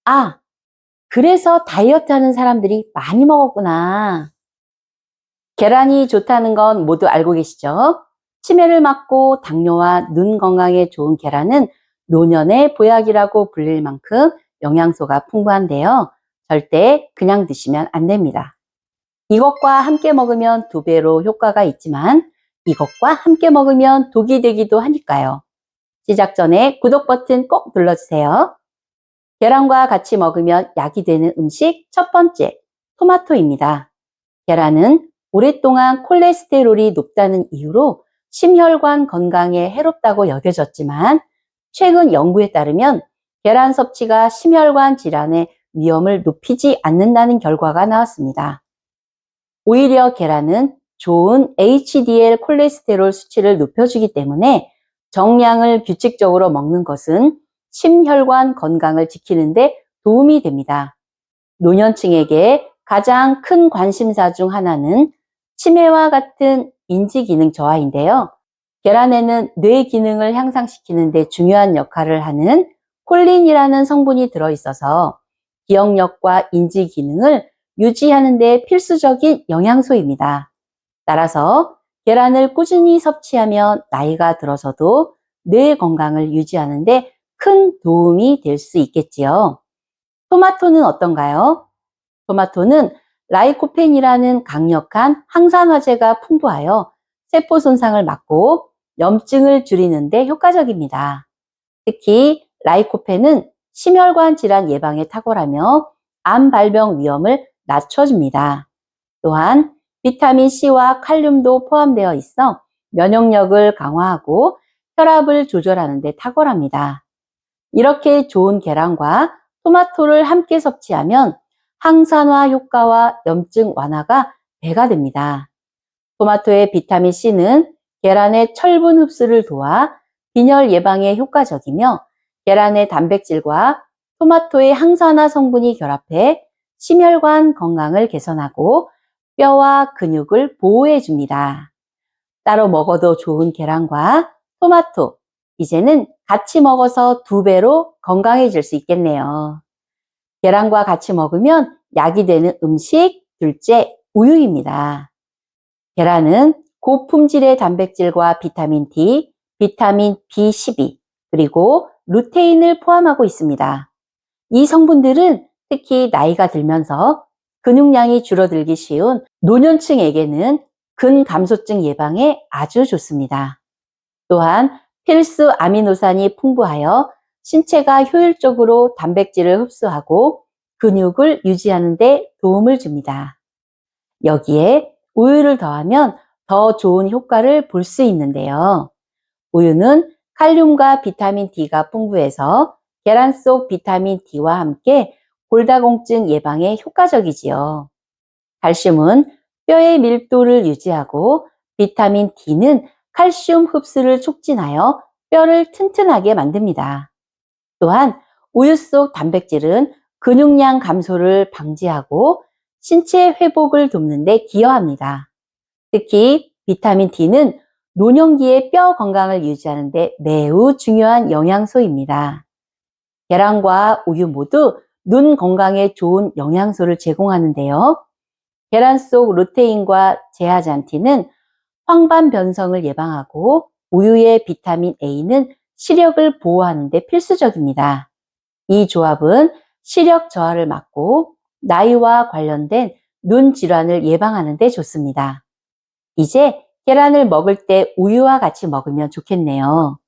아, 그래서 다이어트 하는 사람들이 많이 먹었구나. 계란이 좋다는 건 모두 알고 계시죠? 치매를 막고 당뇨와 눈 건강에 좋은 계란은 노년의 보약이라고 불릴 만큼 영양소가 풍부한데요. 절대 그냥 드시면 안 됩니다. 이것과 함께 먹으면 2배로 효과가 있지만 이것과 함께 먹으면 독이 되기도 하니까요. 시작 전에 구독 버튼 꼭 눌러주세요. 계란과 같이 먹으면 약이 되는 음식 첫 번째, 토마토입니다. 계란은 오랫동안 콜레스테롤이 높다는 이유로 심혈관 건강에 해롭다고 여겨졌지만 최근 연구에 따르면 계란 섭취가 심혈관 질환의 위험을 높이지 않는다는 결과가 나왔습니다. 오히려 계란은 좋은 HDL 콜레스테롤 수치를 높여주기 때문에 정량을 규칙적으로 먹는 것은 심혈관 건강을 지키는 데 도움이 됩니다. 노년층에게 가장 큰 관심사 중 하나는 치매와 같은 인지기능 저하인데요. 계란에는 뇌 기능을 향상시키는 데 중요한 역할을 하는 콜린이라는 성분이 들어있어서 기억력과 인지 기능을 유지하는 데 필수적인 영양소입니다. 따라서 계란을 꾸준히 섭취하면 나이가 들어서도 뇌 건강을 유지하는 데 큰 도움이 될 수 있겠지요. 토마토는 어떤가요? 토마토는 라이코펜이라는 강력한 항산화제가 풍부하여 세포 손상을 막고 염증을 줄이는 데 효과적입니다. 특히 라이코펜은 심혈관 질환 예방에 탁월하며 암 발병 위험을 낮춰줍니다. 또한 비타민 C와 칼륨도 포함되어 있어 면역력을 강화하고 혈압을 조절하는 데 탁월합니다. 이렇게 좋은 계란과 토마토를 함께 섭취하면 항산화 효과와 염증 완화가 배가 됩니다. 토마토의 비타민 C는 계란의 철분 흡수를 도와 빈혈 예방에 효과적이며 계란의 단백질과 토마토의 항산화 성분이 결합해 심혈관 건강을 개선하고 뼈와 근육을 보호해 줍니다. 따로 먹어도 좋은 계란과 토마토, 이제는 같이 먹어서 2배로 건강해질 수 있겠네요. 계란과 같이 먹으면 약이 되는 음식 둘째, 우유입니다. 계란은 고품질의 단백질과 비타민 D, 비타민 B12, 그리고 루테인을 포함하고 있습니다. 이 성분들은 특히 나이가 들면서 근육량이 줄어들기 쉬운 노년층에게는 근감소증 예방에 아주 좋습니다. 또한 필수 아미노산이 풍부하여 신체가 효율적으로 단백질을 흡수하고 근육을 유지하는 데 도움을 줍니다. 여기에 우유를 더하면 더 좋은 효과를 볼 수 있는데요. 우유는 칼륨과 비타민 D가 풍부해서 계란 속 비타민 D와 함께 골다공증 예방에 효과적이지요. 칼슘은 뼈의 밀도를 유지하고 비타민 D는 칼슘 흡수를 촉진하여 뼈를 튼튼하게 만듭니다. 또한 우유 속 단백질은 근육량 감소를 방지하고 신체 회복을 돕는 데 기여합니다. 특히 비타민 D는 노년기의 뼈 건강을 유지하는 데 매우 중요한 영양소입니다. 계란과 우유 모두 눈 건강에 좋은 영양소를 제공하는데요. 계란 속 루테인과 제아잔틴은 황반 변성을 예방하고 우유의 비타민 A는 시력을 보호하는 데 필수적입니다. 이 조합은 시력 저하를 막고 나이와 관련된 눈 질환을 예방하는 데 좋습니다. 이제 계란을 먹을 때 우유와 같이 먹으면 좋겠네요.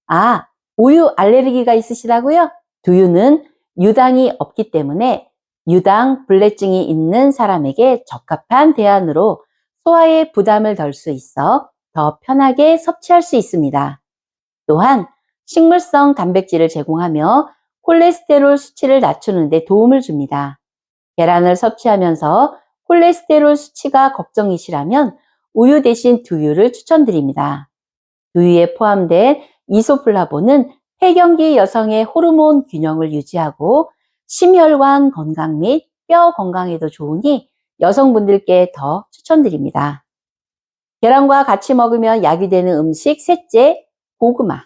아, 우유 알레르기가 있으시다고요? 두유는 유당이 없기 때문에 유당 불내증이 있는 사람에게 적합한 대안으로 소화에 부담을 덜 수 있어 더 편하게 섭취할 수 있습니다. 또한 식물성 단백질을 제공하며 콜레스테롤 수치를 낮추는 데 도움을 줍니다. 계란을 섭취하면서 콜레스테롤 수치가 걱정이시라면 우유 대신 두유를 추천드립니다. 두유에 포함된 이소플라본은 폐경기 여성의 호르몬 균형을 유지하고 심혈관 건강 및 뼈 건강에도 좋으니 여성분들께 더 추천드립니다. 계란과 같이 먹으면 약이 되는 음식 셋째, 고구마.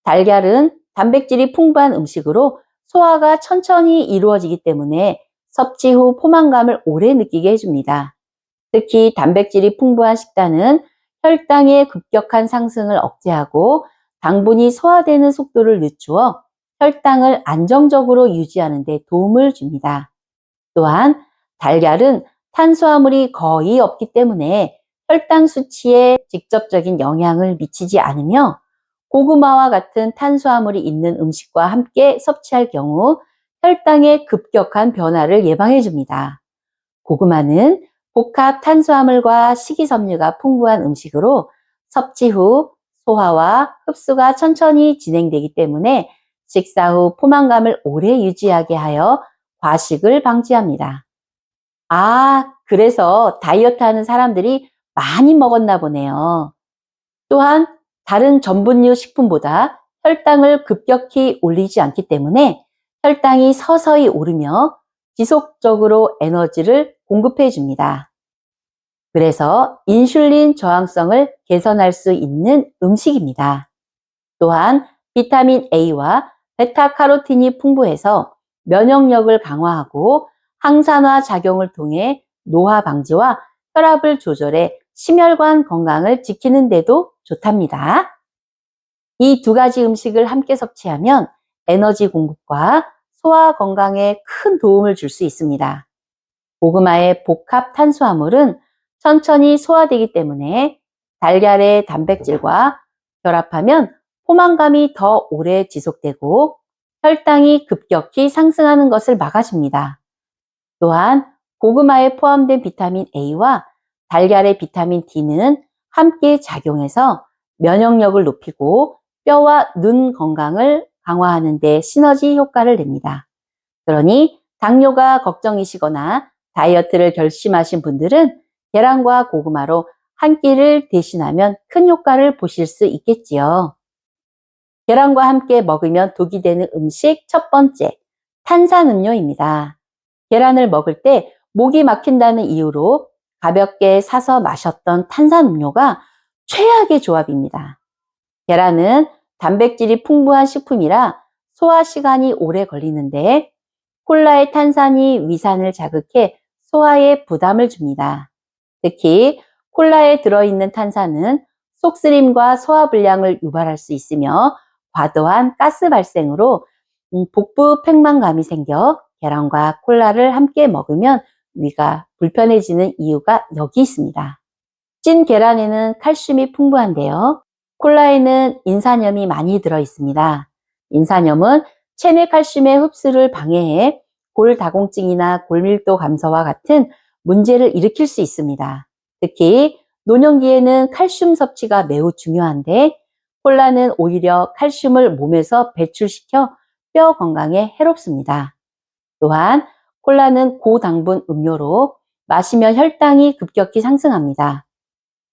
달걀은 단백질이 풍부한 음식으로 소화가 천천히 이루어지기 때문에 섭취 후 포만감을 오래 느끼게 해줍니다. 특히 단백질이 풍부한 식단은 혈당의 급격한 상승을 억제하고 당분이 소화되는 속도를 늦추어 혈당을 안정적으로 유지하는 데 도움을 줍니다. 또한 달걀은 탄수화물이 거의 없기 때문에 혈당 수치에 직접적인 영향을 미치지 않으며 고구마와 같은 탄수화물이 있는 음식과 함께 섭취할 경우 혈당의 급격한 변화를 예방해 줍니다. 고구마는 복합 탄수화물과 식이섬유가 풍부한 음식으로 섭취 후 소화와 흡수가 천천히 진행되기 때문에 식사 후 포만감을 오래 유지하게 하여 과식을 방지합니다. 그래서 다이어트 하는 사람들이 많이 먹었나 보네요. 또한 다른 전분류 식품보다 혈당을 급격히 올리지 않기 때문에 혈당이 서서히 오르며 지속적으로 에너지를 공급해 줍니다. 그래서 인슐린 저항성을 개선할 수 있는 음식입니다. 또한 비타민 A와 베타카로틴이 풍부해서 면역력을 강화하고 항산화 작용을 통해 노화 방지와 혈압을 조절해 심혈관 건강을 지키는 데도 좋답니다. 이 두 가지 음식을 함께 섭취하면 에너지 공급과 소화 건강에 큰 도움을 줄 수 있습니다. 고구마의 복합 탄수화물은 천천히 소화되기 때문에 달걀의 단백질과 결합하면 포만감이 더 오래 지속되고 혈당이 급격히 상승하는 것을 막아줍니다. 또한 고구마에 포함된 비타민 A와 달걀의 비타민 D는 함께 작용해서 면역력을 높이고 뼈와 눈 건강을 강화하는 데 시너지 효과를 냅니다. 그러니 당뇨가 걱정이시거나 다이어트를 결심하신 분들은 계란과 고구마로 한 끼를 대신하면 큰 효과를 보실 수 있겠지요. 계란과 함께 먹으면 독이 되는 음식 첫 번째, 탄산음료입니다. 계란을 먹을 때 목이 막힌다는 이유로 가볍게 사서 마셨던 탄산음료가 최악의 조합입니다. 계란은 단백질이 풍부한 식품이라 소화 시간이 오래 걸리는데 콜라의 탄산이 위산을 자극해 소화에 부담을 줍니다. 특히 콜라에 들어있는 탄산은 속쓰림과 소화불량을 유발할 수 있으며 과도한 가스 발생으로 복부 팽만감이 생겨 계란과 콜라를 함께 먹으면 위가 불편해지는 이유가 여기 있습니다. 찐 계란에는 칼슘이 풍부한데요. 콜라에는 인산염이 많이 들어 있습니다. 인산염은 체내 칼슘의 흡수를 방해해 골다공증이나 골밀도 감소와 같은 문제를 일으킬 수 있습니다. 특히 노년기에는 칼슘 섭취가 매우 중요한데 콜라는 오히려 칼슘을 몸에서 배출시켜 뼈 건강에 해롭습니다. 또한 콜라는 고당분 음료로 마시면 혈당이 급격히 상승합니다.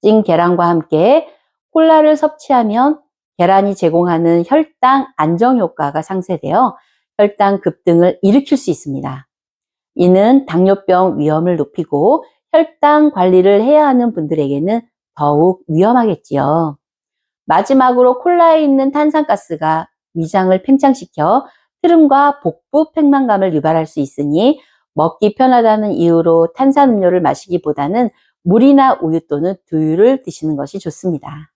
찐 계란과 함께 콜라를 섭취하면 계란이 제공하는 혈당 안정 효과가 상쇄되어 혈당 급등을 일으킬 수 있습니다. 이는 당뇨병 위험을 높이고 혈당 관리를 해야 하는 분들에게는 더욱 위험하겠지요. 마지막으로 콜라에 있는 탄산가스가 위장을 팽창시켜 트름과 복부 팽만감을 유발할 수 있으니 먹기 편하다는 이유로 탄산음료를 마시기보다는 물이나 우유 또는 두유를 드시는 것이 좋습니다.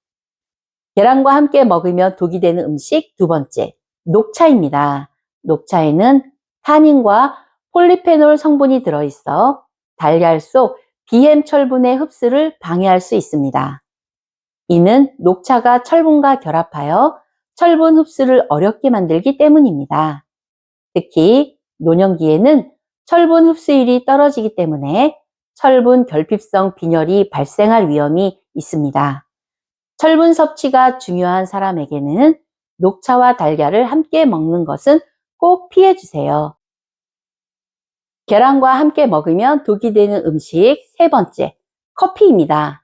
계란과 함께 먹으면 독이 되는 음식 두 번째, 녹차입니다. 녹차에는 타닌과 폴리페놀 성분이 들어있어 달걀 속 BM 철분의 흡수를 방해할 수 있습니다. 이는 녹차가 철분과 결합하여 철분 흡수를 어렵게 만들기 때문입니다. 특히 노년기에는 철분 흡수율이 떨어지기 때문에 철분 결핍성 빈혈이 발생할 위험이 있습니다. 철분 섭취가 중요한 사람에게는 녹차와 달걀을 함께 먹는 것은 꼭 피해 주세요. 계란과 함께 먹으면 독이 되는 음식 세 번째, 커피입니다.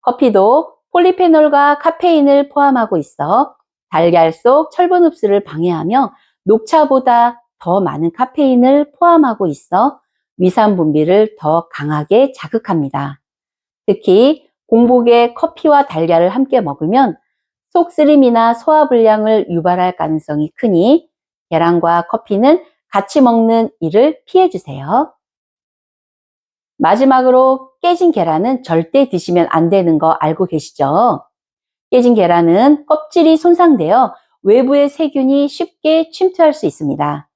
커피도 폴리페놀과 카페인을 포함하고 있어 달걀 속 철분 흡수를 방해하며 녹차보다 더 많은 카페인을 포함하고 있어 위산 분비를 더 강하게 자극합니다. 특히 공복에 커피와 달걀을 함께 먹으면 속쓰림이나 소화불량을 유발할 가능성이 크니 계란과 커피는 같이 먹는 일을 피해 주세요. 마지막으로 깨진 계란은 절대 드시면 안 되는 거 알고 계시죠? 깨진 계란은 껍질이 손상되어 외부의 세균이 쉽게 침투할 수 있습니다.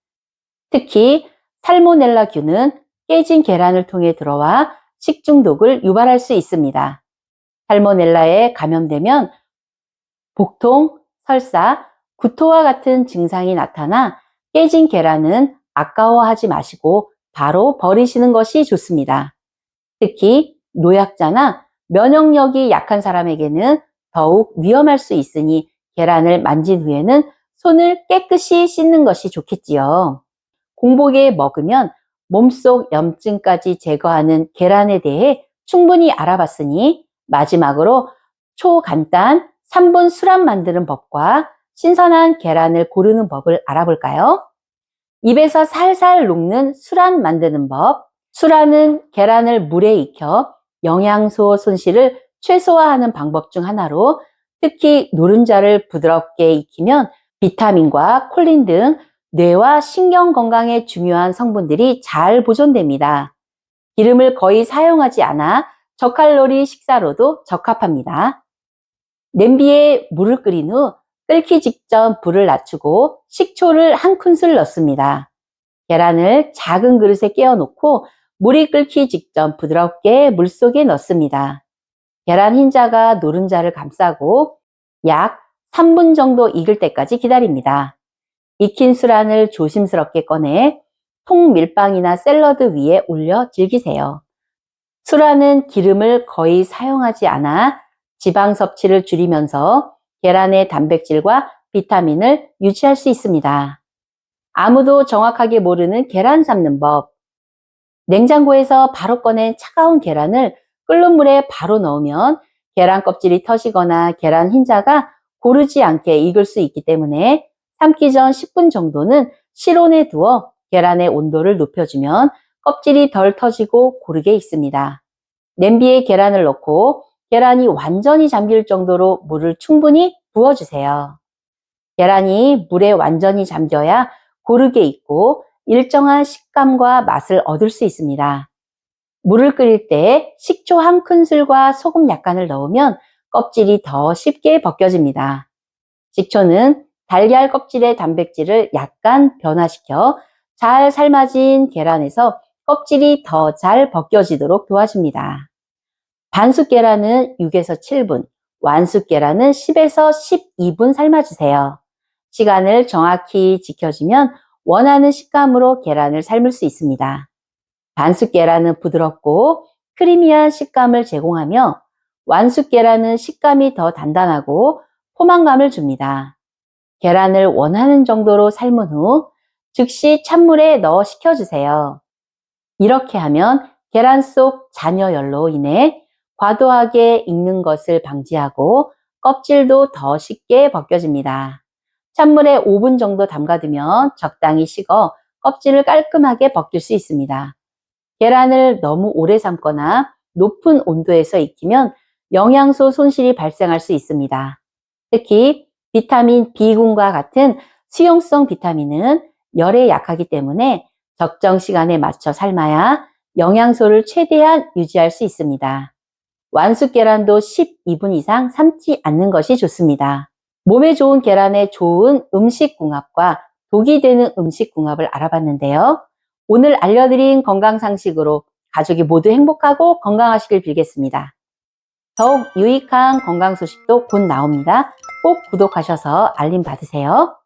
특히 살모넬라균은 깨진 계란을 통해 들어와 식중독을 유발할 수 있습니다. 살모넬라에 감염되면 복통, 설사, 구토와 같은 증상이 나타나 깨진 계란은 아까워하지 마시고 바로 버리시는 것이 좋습니다. 특히 노약자나 면역력이 약한 사람에게는 더욱 위험할 수 있으니 계란을 만진 후에는 손을 깨끗이 씻는 것이 좋겠지요. 공복에 먹으면 몸속 염증까지 제거하는 계란에 대해 충분히 알아봤으니 마지막으로 초간단 3분 수란 만드는 법과 신선한 계란을 고르는 법을 알아볼까요? 입에서 살살 녹는 수란 만드는 법. 수란은 계란을 물에 익혀 영양소 손실을 최소화하는 방법 중 하나로 특히 노른자를 부드럽게 익히면 비타민과 콜린 등 뇌와 신경 건강에 중요한 성분들이 잘 보존됩니다. 기름을 거의 사용하지 않아 저칼로리 식사로도 적합합니다. 냄비에 물을 끓인 후 끓기 직전 불을 낮추고 식초를 한 큰술 넣습니다. 계란을 작은 그릇에 깨어 놓고 물이 끓기 직전 부드럽게 물속에 넣습니다. 계란 흰자가 노른자를 감싸고 약 3분 정도 익을 때까지 기다립니다. 익힌 수란을 조심스럽게 꺼내 통밀빵이나 샐러드 위에 올려 즐기세요. 수란은 기름을 거의 사용하지 않아 지방 섭취를 줄이면서 계란의 단백질과 비타민을 유지할 수 있습니다. 아무도 정확하게 모르는 계란 삶는 법. 냉장고에서 바로 꺼낸 차가운 계란을 끓는 물에 바로 넣으면 계란 껍질이 터지거나 계란 흰자가 고르지 않게 익을 수 있기 때문에 삶기 전 10분 정도는 실온에 두어 계란의 온도를 높여주면 껍질이 덜 터지고 고르게 익습니다. 냄비에 계란을 넣고 계란이 완전히 잠길 정도로 물을 충분히 부어주세요. 계란이 물에 완전히 잠겨야 고르게 익고 일정한 식감과 맛을 얻을 수 있습니다. 물을 끓일 때 식초 한 큰술과 소금 약간을 넣으면 껍질이 더 쉽게 벗겨집니다. 식초는 달걀 껍질의 단백질을 약간 변화시켜 잘 삶아진 계란에서 껍질이 더 잘 벗겨지도록 도와줍니다. 반숙 계란은 6에서 7분, 완숙 계란은 10에서 12분 삶아주세요. 시간을 정확히 지켜주면 원하는 식감으로 계란을 삶을 수 있습니다. 반숙 계란은 부드럽고 크리미한 식감을 제공하며 완숙 계란은 식감이 더 단단하고 포만감을 줍니다. 계란을 원하는 정도로 삶은 후 즉시 찬물에 넣어 식혀주세요. 이렇게 하면 계란 속 잔여열로 인해 과도하게 익는 것을 방지하고 껍질도 더 쉽게 벗겨집니다. 찬물에 5분 정도 담가두면 적당히 식어 껍질을 깔끔하게 벗길 수 있습니다. 계란을 너무 오래 삶거나 높은 온도에서 익히면 영양소 손실이 발생할 수 있습니다. 특히 비타민 B군과 같은 수용성 비타민은 열에 약하기 때문에 적정 시간에 맞춰 삶아야 영양소를 최대한 유지할 수 있습니다. 완숙 계란도 12분 이상 삶지 않는 것이 좋습니다. 몸에 좋은 계란의 좋은 음식궁합과 독이 되는 음식궁합을 알아봤는데요. 오늘 알려드린 건강상식으로 가족이 모두 행복하고 건강하시길 빌겠습니다. 더욱 유익한 건강 소식도 곧 나옵니다. 꼭 구독하셔서 알림 받으세요.